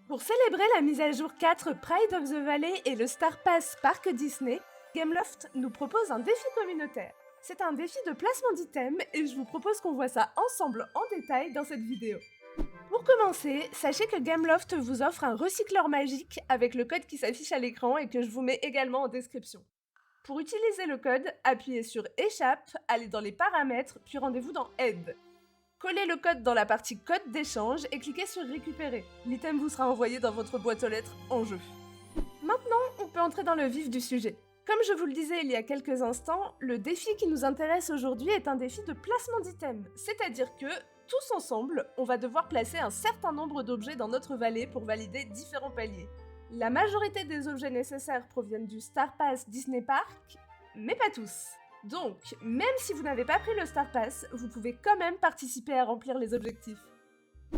Pour célébrer la mise à jour 4 Pride of the Valley et le Star Pass Parc Disney, Gameloft nous propose un défi communautaire. C'est un défi de placement d'items et je vous propose qu'on voit ça ensemble en détail dans cette vidéo. Pour commencer, sachez que Gameloft vous offre un recycleur magique avec le code qui s'affiche à l'écran et que je vous mets également en description. Pour utiliser le code, appuyez sur Échappe, allez dans les paramètres, puis rendez-vous dans Aide. Collez le code dans la partie code d'échange et cliquez sur récupérer. L'item vous sera envoyé dans votre boîte aux lettres en jeu. Maintenant, on peut entrer dans le vif du sujet. Comme je vous le disais il y a quelques instants, le défi qui nous intéresse aujourd'hui est un défi de placement d'items. C'est-à-dire que, tous ensemble, on va devoir placer un certain nombre d'objets dans notre vallée pour valider différents paliers. La majorité des objets nécessaires proviennent du Star Pass Disney Park, mais pas tous. Donc, même si vous n'avez pas pris le Star Pass, vous pouvez quand même participer à remplir les objectifs.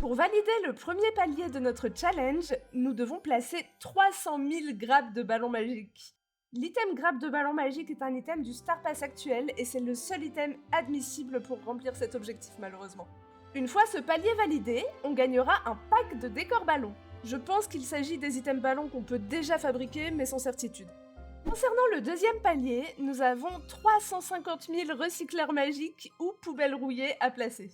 Pour valider le premier palier de notre challenge, nous devons placer 300 000 grappes de ballons magiques. L'item grappe de ballon magique est un item du Star Pass actuel et c'est le seul item admissible pour remplir cet objectif malheureusement. Une fois ce palier validé, on gagnera un pack de décors ballons. Je pense qu'il s'agit des items ballons qu'on peut déjà fabriquer mais sans certitude. Concernant le deuxième palier, nous avons 350 000 recycleurs magiques ou poubelles rouillées à placer.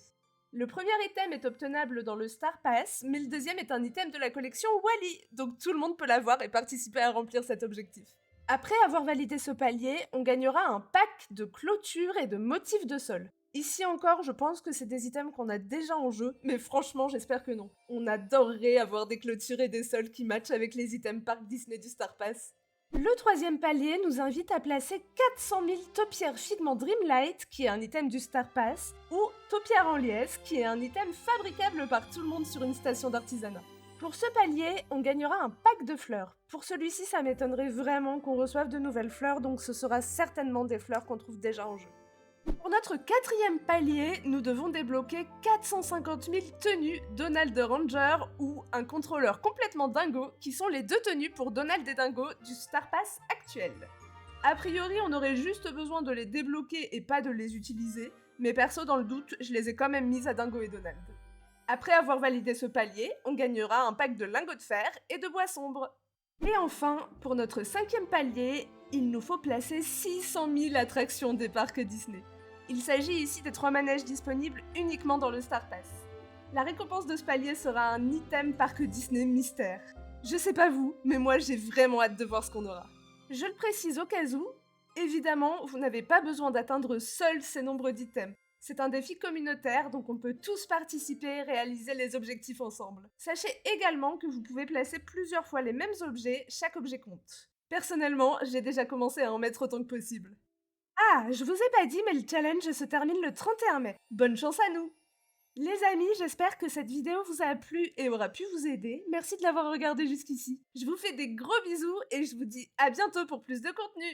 Le premier item est obtenable dans le Star Pass, mais le deuxième est un item de la collection Wally, donc tout le monde peut l'avoir et participer à remplir cet objectif. Après avoir validé ce palier, on gagnera un pack de clôtures et de motifs de sol. Ici encore, je pense que c'est des items qu'on a déjà en jeu, mais franchement, j'espère que non. On adorerait avoir des clôtures et des sols qui matchent avec les items Parc Disney du Star Pass. Le troisième palier nous invite à placer 400 000 taupières Figment Dreamlight, qui est un item du Star Pass, ou taupières en liesse, qui est un item fabricable par tout le monde sur une station d'artisanat. Pour ce palier, on gagnera un pack de fleurs. Pour celui-ci, ça m'étonnerait vraiment qu'on reçoive de nouvelles fleurs, donc ce sera certainement des fleurs qu'on trouve déjà en jeu. Pour notre quatrième palier, nous devons débloquer 450 000 tenues Donald the Ranger ou un contrôleur complètement dingo, qui sont les deux tenues pour Donald et Dingo du Star Pass actuel. A priori, on aurait juste besoin de les débloquer et pas de les utiliser, mais perso dans le doute, je les ai quand même mises à Dingo et Donald. Après avoir validé ce palier, on gagnera un pack de lingots de fer et de bois sombre. Et enfin, pour notre cinquième palier, il nous faut placer 600 000 attractions des parcs Disney. Il s'agit ici des 3 manèges disponibles uniquement dans le Star Pass. La récompense de ce palier sera un item Parc Disney mystère. Je sais pas vous, mais moi j'ai vraiment hâte de voir ce qu'on aura. Je le précise au cas où, évidemment, vous n'avez pas besoin d'atteindre seul ces nombres d'items. C'est un défi communautaire, donc on peut tous participer et réaliser les objectifs ensemble. Sachez également que vous pouvez placer plusieurs fois les mêmes objets, chaque objet compte. Personnellement, j'ai déjà commencé à en mettre autant que possible. Ah, je vous ai pas dit, mais le challenge se termine le 31 mai. Bonne chance à nous! Les amis, j'espère que cette vidéo vous a plu et aura pu vous aider. Merci de l'avoir regardé jusqu'ici. Je vous fais des gros bisous et je vous dis à bientôt pour plus de contenu.